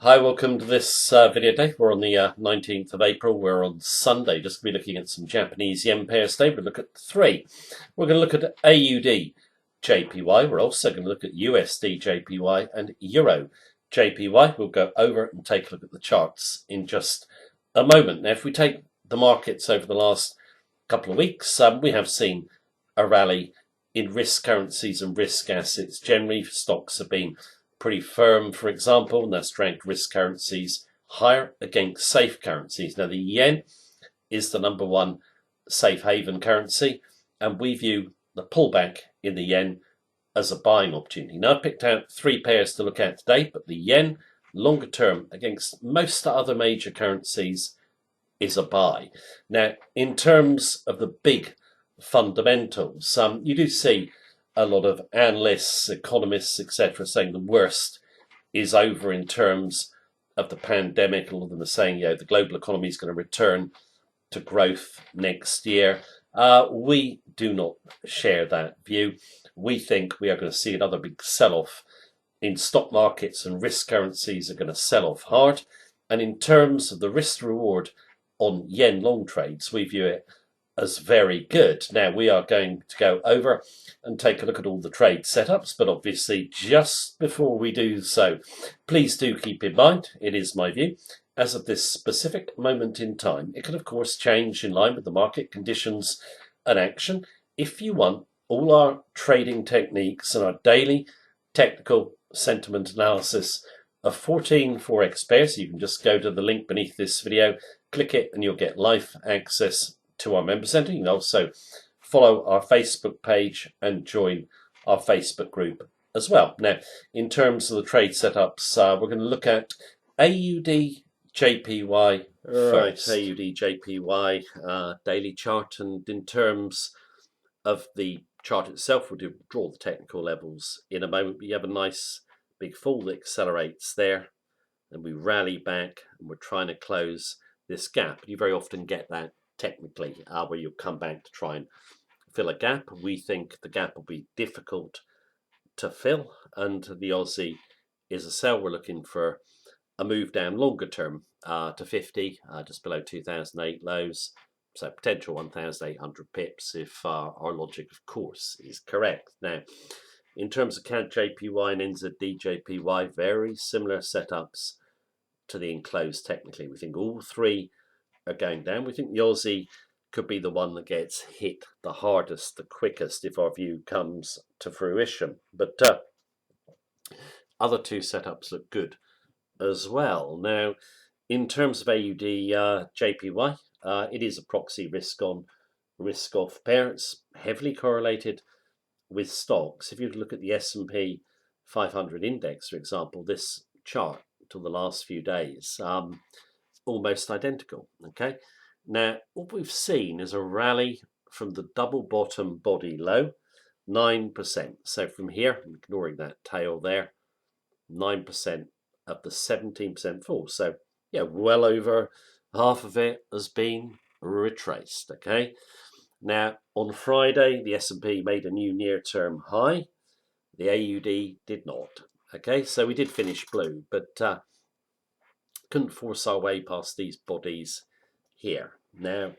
Hi, welcome to this video day. We're on the 19th of April. We're on Sunday. Just going to be looking at some Japanese yen pairs today. We'll look at three. We're going to look at AUD JPY. We're also going to look at USD JPY and Euro JPY. We'll go over and take a look at the charts in just a moment. Now, if we take the markets over the last couple of weeks, we have seen a rally in risk currencies and risk assets. Generally, stocks have been pretty firm, for example, and that's dragged risk currencies higher against safe currencies. Now, the yen is the number one safe haven currency, and we view the pullback in the yen as a buying opportunity. Now, I picked out three pairs to look at today, but the yen, longer term, against most other major currencies, is a buy. Now, in terms of the big fundamentals, you do see a lot of analysts, economists, etc., saying the worst is over in terms of the pandemic. A lot of them are saying, the global economy is going to return to growth next year. We do not share that view. We think we are going to see another big sell-off in stock markets, and risk currencies are going to sell off hard. And in terms of the risk reward on yen long trades, we view it as very good. Now, we are going to go over and take a look at all the trade setups, but obviously just before we do so, please do keep in mind, it is my view, as of this specific moment in time, it can of course change in line with the market conditions and action. If you want all our trading techniques and our daily technical sentiment analysis of 14 Forex pairs, you can just go to the link beneath this video, click it, and you'll get live access to our member center. You can also follow our Facebook page and join our Facebook group as well. Now, in terms of the trade setups, we're going to look at AUD JPY first. Right, AUD JPY daily chart, and in terms of the chart itself, we'll draw the technical levels in a moment. We have a nice big fall that accelerates there, and we rally back, and we're trying to close this gap. You very often get that technically, where you'll come back to try and fill a gap. We think the gap will be difficult to fill, and the Aussie is a sell. We're looking for a move down longer term to 50, just below 2008 lows. So potential 1,800 pips if our logic, of course, is correct. Now, in terms of CAD JPY and NZD JPY, very similar setups to the enclosed technically. We think all three are going down. We think the Aussie could be the one that gets hit the hardest, the quickest, if our view comes to fruition. But other two setups look good as well. Now, in terms of AUD JPY, it is a proxy risk on, risk off pair. It's heavily correlated with stocks. If you look at the S&P 500 index, for example, this chart to the last few days, almost identical. Okay, now what we've seen is a rally from the double bottom body low, 9%. So from here, ignoring that tail there, 9% of the 17% fall. So well over half of it has been retraced. Okay, now on Friday the S&P made a new near-term high. The AUD did not. Okay, so we did finish blue, but couldn't force our way past these bodies here. Now,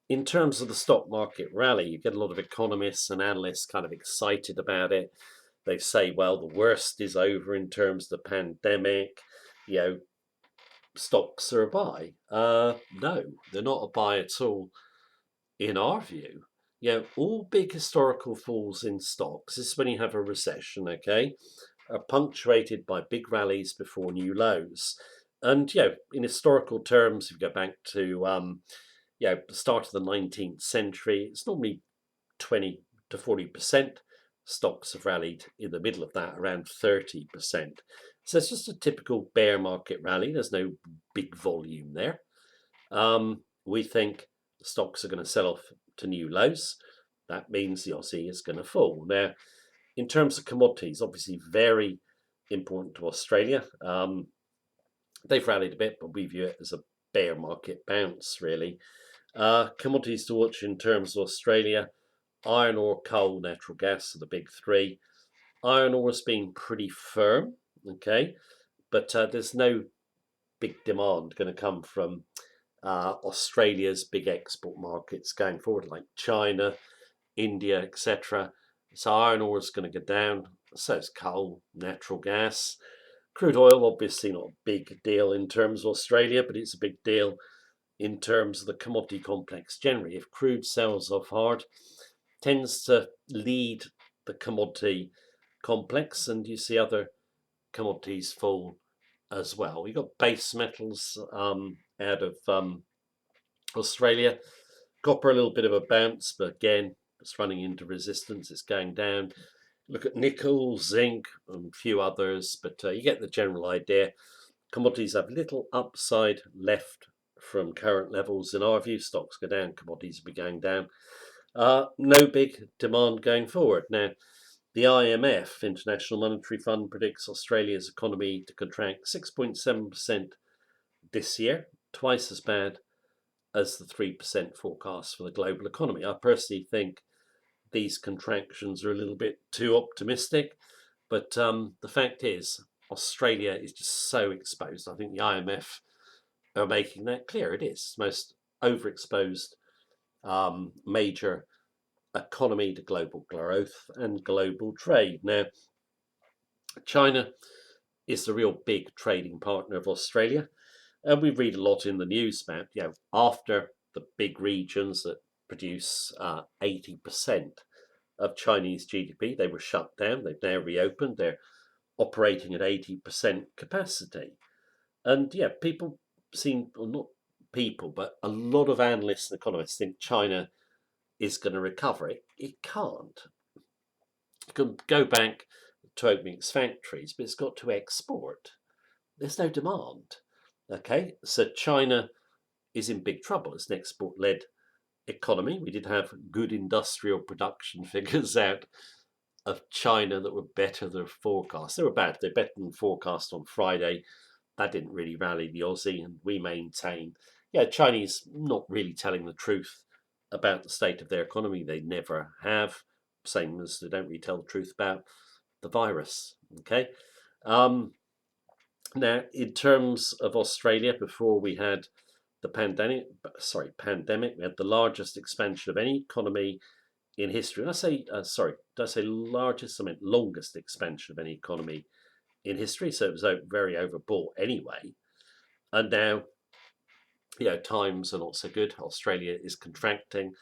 in terms of the stock market rally, you get a lot of economists and analysts kind of excited about it. They say, well, the worst is over in terms of the pandemic. Stocks are a buy. No, they're not a buy at all in our view. All big historical falls in stocks, this is when you have a recession, okay, are punctuated by big rallies before new lows. And in historical terms, if you go back to the start of the 19th century, it's normally 20 to 40%. Stocks have rallied in the middle of that, around 30%. So it's just a typical bear market rally. There's no big volume there. We think stocks are going to sell off to new lows. That means the Aussie is going to fall. Now, in terms of commodities, obviously very important to Australia. They've rallied a bit, but we view it as a bear market bounce, really. Commodities to watch in terms of Australia: iron ore, coal, natural gas are the big three. Iron ore has been pretty firm, okay, but there's no big demand going to come from Australia's big export markets going forward, like China, India, etc. So iron ore is going to go down. So is coal, natural gas. Crude oil, obviously not a big deal in terms of Australia, but it's a big deal in terms of the commodity complex generally. If crude sells off hard, tends to lead the commodity complex, and you see other commodities fall as well. We've got base metals out of Australia. Copper, a little bit of a bounce, but again, it's running into resistance. It's going down. Look at nickel, zinc, and a few others, but you get the general idea. Commodities have little upside left from current levels. In our view, stocks go down, commodities will be going down. No big demand going forward. Now, the IMF, International Monetary Fund, predicts Australia's economy to contract 6.7% this year, twice as bad as the 3% forecast for the global economy. I personally think these contractions are a little bit too optimistic, but the fact is Australia is just so exposed. I think the IMF are making that clear. It is the most overexposed major economy to global growth and global trade. Now, China is the real big trading partner of Australia, and we read a lot in the news about, after the big regions that produce 80% of Chinese GDP, they were shut down. They've now reopened. They're operating at 80% capacity. And people seem, or not people, but a lot of analysts and economists think China is going to recover. It can't. It can go back to opening its factories, but it's got to export. There's no demand. Okay, so China is in big trouble. It's an export-led economy. We did have good industrial production figures out of China that were better than forecast. They were bad. They're better than forecast on Friday. That didn't really rally the Aussie, and we maintain, Chinese not really telling the truth about the state of their economy. They never have. Same as they don't really tell the truth about the virus. Okay. Now, in terms of Australia, before we had the pandemic, we had the largest expansion of any economy in history. And I say, did I say largest? I meant longest expansion of any economy in history. So it was very overbought anyway. And now, times are not so good. Australia is contracting.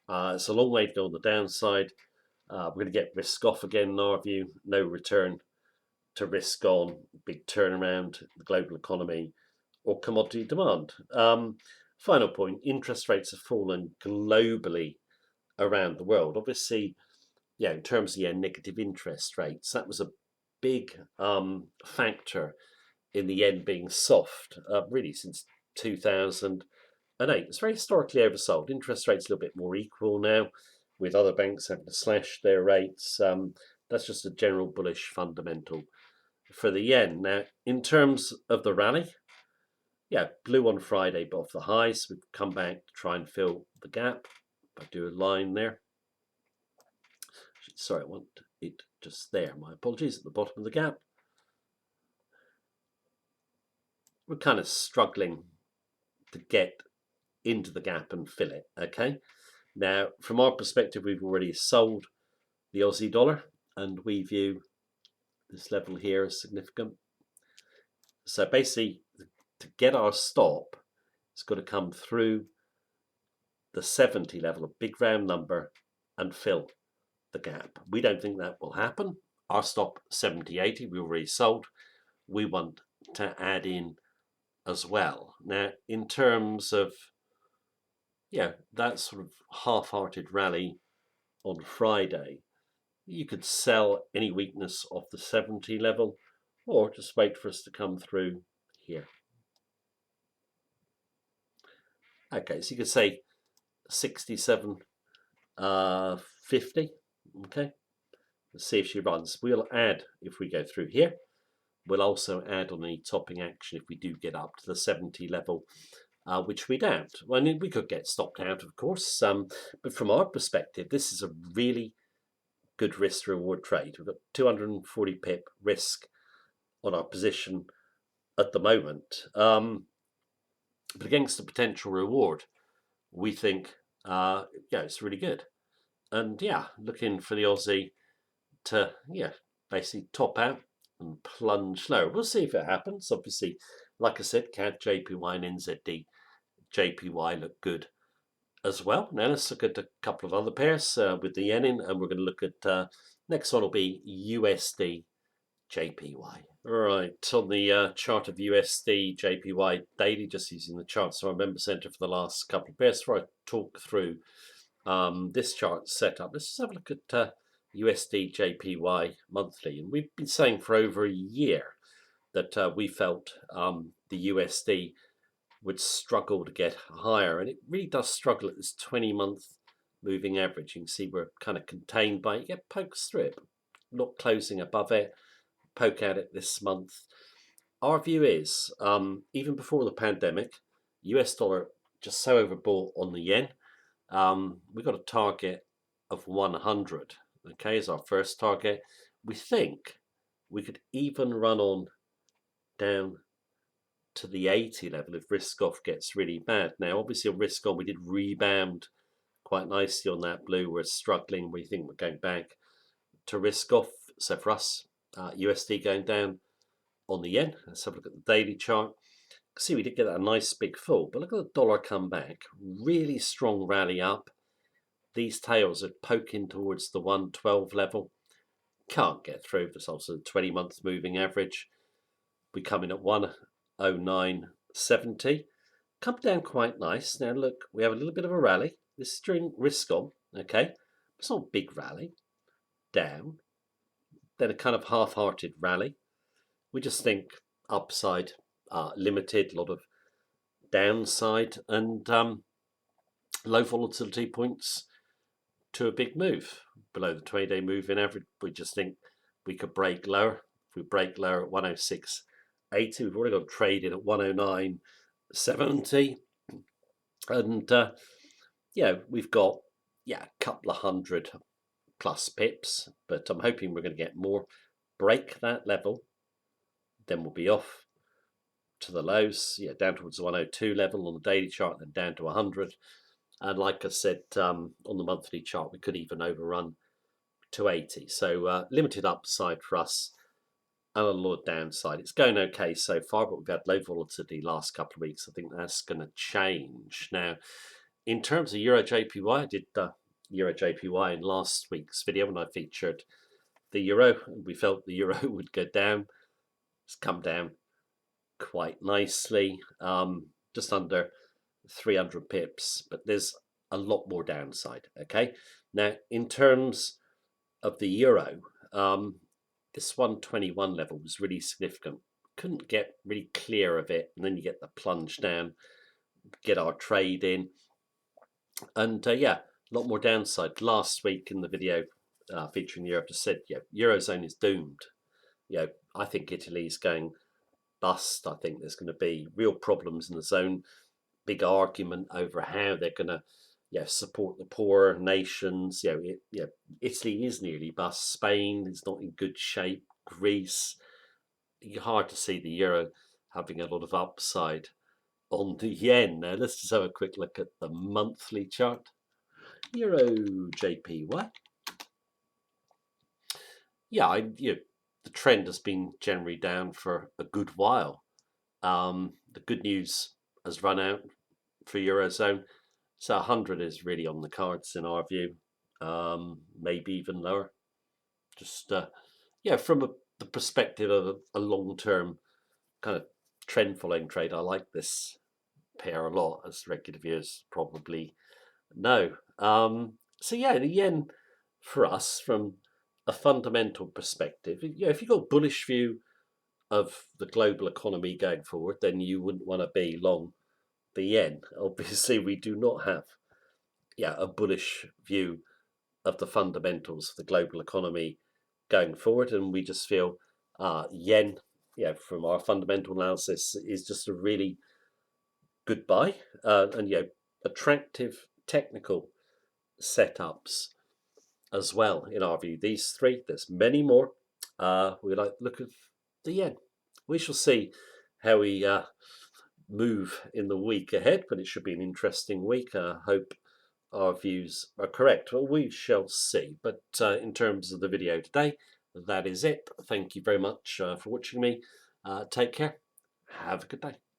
It's a long way to go on the downside. We're going to get risk off again, in our view. No return to risk on, big turnaround, the global economy, or commodity demand. Final point, interest rates have fallen globally around the world. Obviously, in terms of negative interest rates, that was a big factor in the yen being soft, really since 2008. It's very historically oversold. Interest rates a little bit more equal now, with other banks having to slash their rates. That's just a general bullish fundamental for the yen. Now, in terms of the rally, blew on Friday, but off the highs. We've come back to try and fill the gap. If I do a line there. Sorry, I want it just there. My apologies, at the bottom of the gap. We're kind of struggling to get into the gap and fill it, okay? Now, from our perspective, we've already sold the Aussie dollar, and we view this level here as significant. So basically, to get our stop, it's got to come through the 70 level, a big round number, and fill the gap. We don't think that will happen. Our stop 70.80, we already sold. We want to add in as well. Now, in terms of that sort of half-hearted rally on Friday, you could sell any weakness off the 70 level, or just wait for us to come through here. Okay, so you could say 67.50. Okay, let's see if she runs. We'll add if we go through here. We'll also add on any topping action if we do get up to the 70 level, which we doubt. Well, I mean, we could get stopped out, of course, but from our perspective, this is a really good risk to reward trade. We've got 240 pip risk on our position at the moment. But against the potential reward, we think yeah, it's really good. And yeah, looking for the Aussie to basically top out and plunge lower. We'll see if it happens. Obviously, like I said, CAD, JPY, and NZD. JPY look good as well. Now let's look at a couple of other pairs with the yen in, and we're going to look at next one will be USD JPY. All right, on the chart of USD JPY daily, just using the charts from our member center for the last couple of pairs. Before I talk through this chart setup, let's just have a look at USD JPY monthly. And we've been saying for over a year that we felt the USD would struggle to get higher, and it really does struggle at this 20-month moving average. You can see we're kind of contained by it. You get pokes through it, not closing above it, poke at it this month. Our view is, even before the pandemic, US dollar just so overbought on the yen. We got a target of 100, okay, as our first target. We think we could even run on down to the 80 level if risk off gets really bad. Now, obviously, on risk on, we did rebound quite nicely on that blue. We're struggling. We think we're going back to risk off. So for us, USD going down on the yen. Let's have a look at the daily chart. See, we did get a nice big fall, but look at the dollar come back. Really strong rally up. These tails are poking towards the 112 level. Can't get through. It's also the 20-month moving average. We come in at 109.70. Come down quite nice. Now look, we have a little bit of a rally. This is during risk on, okay? It's not a big rally. Down. Then a kind of half-hearted rally. We just think upside limited, a lot of downside, and low volatility points to a big move below the 20-day moving average. We just think we could break lower. If we break lower at 106.80, we've already got traded at 109.70, and we've got a couple of hundred plus pips, but I'm hoping we're going to get more. Break that level, then we'll be off to the lows, down towards the 102 level on the daily chart, then down to 100. And like I said, on the monthly chart, we could even overrun to 80. So limited upside for us and a lot of downside. It's going okay so far, but we've had low volatility last couple of weeks. I think that's going to change. Now, in terms of Euro JPY, I did Euro JPY in last week's video when I featured the Euro. We felt the Euro would go down. It's come down quite nicely, just under 300 pips, but there's a lot more downside. Okay, now in terms of the euro, this 121 level was really significant. Couldn't get really clear of it, and then you get the plunge down, get our trade in, and a lot more downside. Last week in the video featuring Europe, just said eurozone is doomed. I think Italy's going bust. I think there's going to be real problems in the zone. Big argument over how they're going to support the poorer nations. Italy is nearly bust. Spain is not in good shape. Greece. Hard to see the euro having a lot of upside on the yen. Now let's just have a quick look at the monthly chart. Euro JPY. The trend has been generally down for a good while. The good news has run out for Eurozone. So 100 is really on the cards in our view. Maybe even lower. Just, from the perspective of a long-term kind of trend following trade, I like this pair a lot, as regular viewers probably know. The yen for us, from a fundamental perspective, if you've got a bullish view of the global economy going forward, then you wouldn't want to be long the yen. Obviously, we do not have a bullish view of the fundamentals of the global economy going forward, and we just feel yen, from our fundamental analysis, is just a really good buy, and attractive technical setups as well in our view. These three, there's many more. We like the look of the yen. We shall see how we move in the week ahead, but it should be an interesting week. I hope our views are correct. Well, we shall see. But in terms of the video today, that is it. Thank you very much for watching me. Take care. Have a good day.